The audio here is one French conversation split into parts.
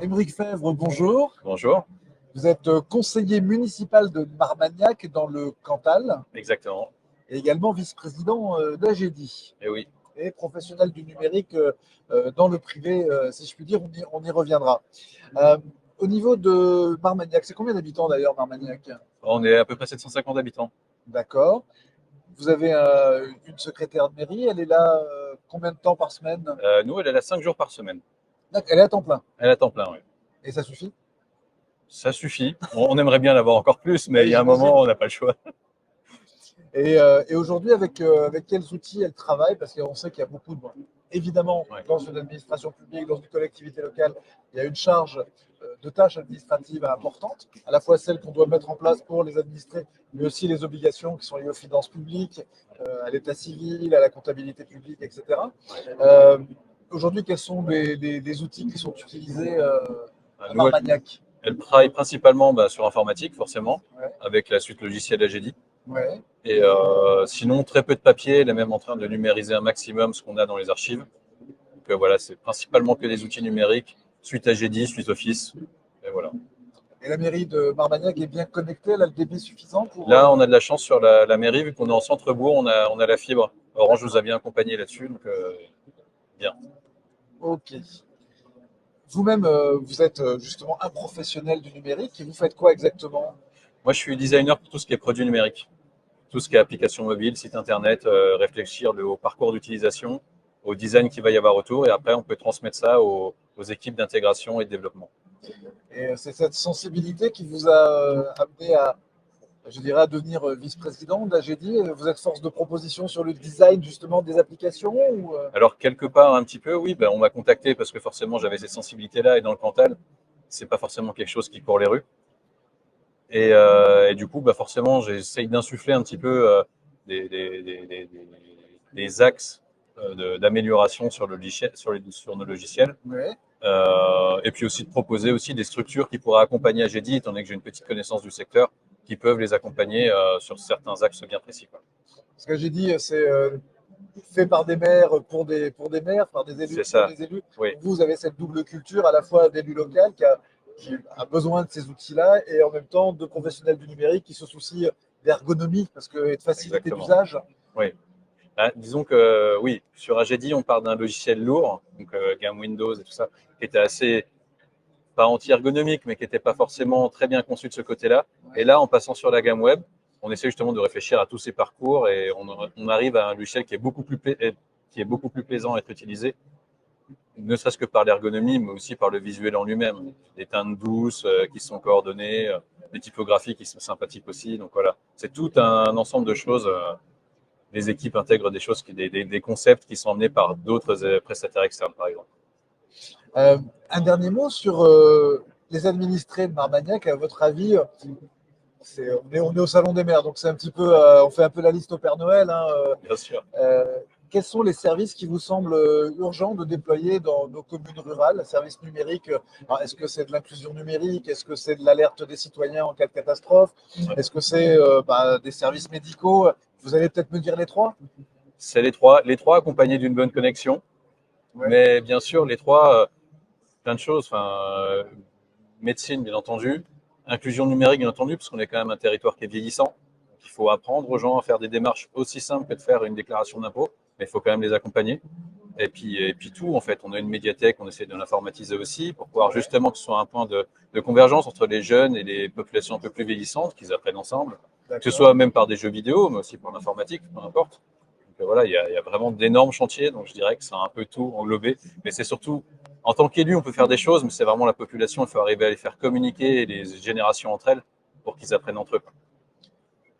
Aymeric Fèvre, bonjour. Bonjour, Vous êtes conseiller municipal de Marmagnac dans le Cantal exactement. et également vice-président d'AGEDI Et oui. et professionnel du numérique dans le privé, si je puis dire, on y reviendra. Euh, Au niveau de Marmagnac, c'est combien d'habitants d'ailleurs Marmagnac? On est à peu près 750 habitants. D'accord. Vous avez une secrétaire de mairie, elle est là combien de temps par semaine? Nous, elle est là 5 jours par semaine. D'accord, elle est à temps plein Elle est à temps plein, oui. et ça suffit? Ça suffit. On aimerait bien l'avoir encore plus, mais Oui, il y a un j'imagine. moment, on n'a pas le choix. Et aujourd'hui, avec quels outils elle travaille? Parce qu'on sait qu'il y a beaucoup de... Évidemment, Ouais. dans une administration publique, dans une collectivité locale, il y a une charge de tâches administratives importantes, à la fois celles qu'on doit mettre en place pour les administrés, mais aussi les obligations qui sont liées aux finances publiques, à l'état civil, à la comptabilité publique, etc. Euh, Aujourd'hui, quels sont les outils qui sont utilisés à Nous, Marmagnac? elle travaille principalement sur informatique, forcément, Ouais, avec la suite logicielle AGEDI. ouais. Et sinon, très peu de papier. Elle est même en train de numériser un maximum ce qu'on a dans les archives. Donc voilà, c'est principalement que des outils numériques, suite AGEDI, suite Office. Et voilà. Et la mairie de Marmagnac est bien connectée, elle a le débit suffisant pour... Là, on a de la chance sur la mairie, vu qu'on est en centre-bourg, on a la fibre. Orange nous a bien accompagné là-dessus, donc bien. Ok. Vous-même, vous êtes justement un professionnel du numérique et vous faites quoi exactement? Moi, je suis designer pour tout ce qui est produit numérique, tout ce qui est application mobile, site internet, réfléchir au parcours d'utilisation, au design qu'il va y avoir autour, et après, on peut transmettre ça aux équipes d'intégration et de développement. Et c'est cette sensibilité qui vous a amené à, je dirais, à devenir vice-président d'AGEDI. Vous êtes force de proposition sur le design justement des applications ou, Alors, quelque part, un petit peu, oui, on m'a contacté parce que forcément, j'avais ces sensibilités-là, et dans le Cantal, c'est pas forcément quelque chose qui court les rues. Et du coup, forcément, j'essaye d'insuffler un petit peu des axes d'amélioration sur le logiciel, sur nos logiciels. ouais. Et puis aussi de proposer aussi des structures qui pourraient accompagner AGEDI, étant donné que j'ai une petite connaissance du secteur, qui peuvent les accompagner sur certains axes bien précis, quoi. Parce qu'AGEDI, c'est fait par des maires pour des maires, par des élus C'est pour ça. des élus. Oui, Donc vous avez cette double culture à la fois d'élu local qui a besoin de ces outils-là et en même temps de professionnels du numérique qui se soucient d'ergonomie parce que, et de facilité exactement. d'usage. Oui. Disons que oui, sur AGEDI, on part d'un logiciel lourd, donc gamme Windows et tout ça, qui était assez pas anti-ergonomique, mais qui n'était pas forcément très bien conçu de ce côté-là. Et là, en passant sur la gamme web, on essaie justement de réfléchir à tous ces parcours et on arrive à un logiciel qui est beaucoup plus plaisant à être utilisé, ne serait-ce que par l'ergonomie, mais aussi par le visuel en lui-même. Des teintes douces qui sont coordonnées, des typographies qui sont sympathiques aussi. Donc voilà, c'est tout un ensemble de choses. Les équipes intègrent des choses, des concepts qui sont emmenés par d'autres prestataires externes, par exemple. Euh, un dernier mot sur les administrés de Marmagnac. À votre avis, on est au Salon des maires, donc c'est un petit peu, on fait un peu la liste au Père Noël, hein, Bien sûr. quels sont les services qui vous semblent urgents de déployer dans nos communes rurales, services numériques? Est-ce que c'est de l'inclusion numérique? Est-ce que c'est de l'alerte des citoyens en cas de catastrophe? Est-ce que c'est des services médicaux? Vous allez peut-être me dire les trois? C'est les trois accompagnés d'une bonne connexion. Ouais, Mais bien sûr, les trois, plein de choses. Médecine, bien entendu. Inclusion numérique, bien entendu, parce qu'on est quand même un territoire qui est vieillissant. Donc, il faut apprendre aux gens à faire des démarches aussi simples que de faire une déclaration d'impôt, mais il faut quand même les accompagner. Et puis tout, en fait, on a une médiathèque, on essaie de l'informatiser aussi pour pouvoir ouais, justement que ce soit un point de convergence entre les jeunes et les populations un peu plus vieillissantes, qu'ils apprennent ensemble, que ce d'accord. soit même par des jeux vidéo, mais aussi pour l'informatique, peu importe. Donc voilà, il y a vraiment d'énormes chantiers, donc je dirais que c'est un peu tout englobé. Mais c'est surtout, en tant qu'élu, on peut faire des choses, mais c'est vraiment la population, il faut arriver à les faire communiquer, les générations entre elles, pour qu'ils apprennent entre eux.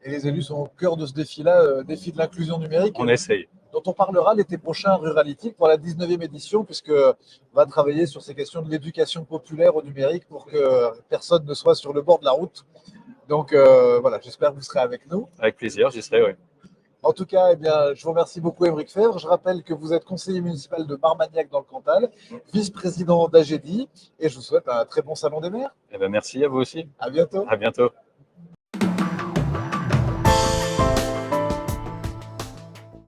Et les élus sont au cœur de ce défi-là, défi de l'inclusion numérique, On essaye. dont on parlera l'été prochain à Ruralité pour la 19e édition, puisqu'on va travailler sur ces questions de l'éducation populaire au numérique pour que personne ne soit sur le bord de la route. Donc voilà, j'espère que vous serez avec nous. Avec plaisir, j'y serai, oui. En tout cas, eh bien, je vous remercie beaucoup, Aymeric Fèvre. Je rappelle que vous êtes conseiller municipal de Marmagnac dans le Cantal, vice-président d'AGEDI, et je vous souhaite un très bon salon des maires. Eh ben, merci à vous aussi. À bientôt. À bientôt.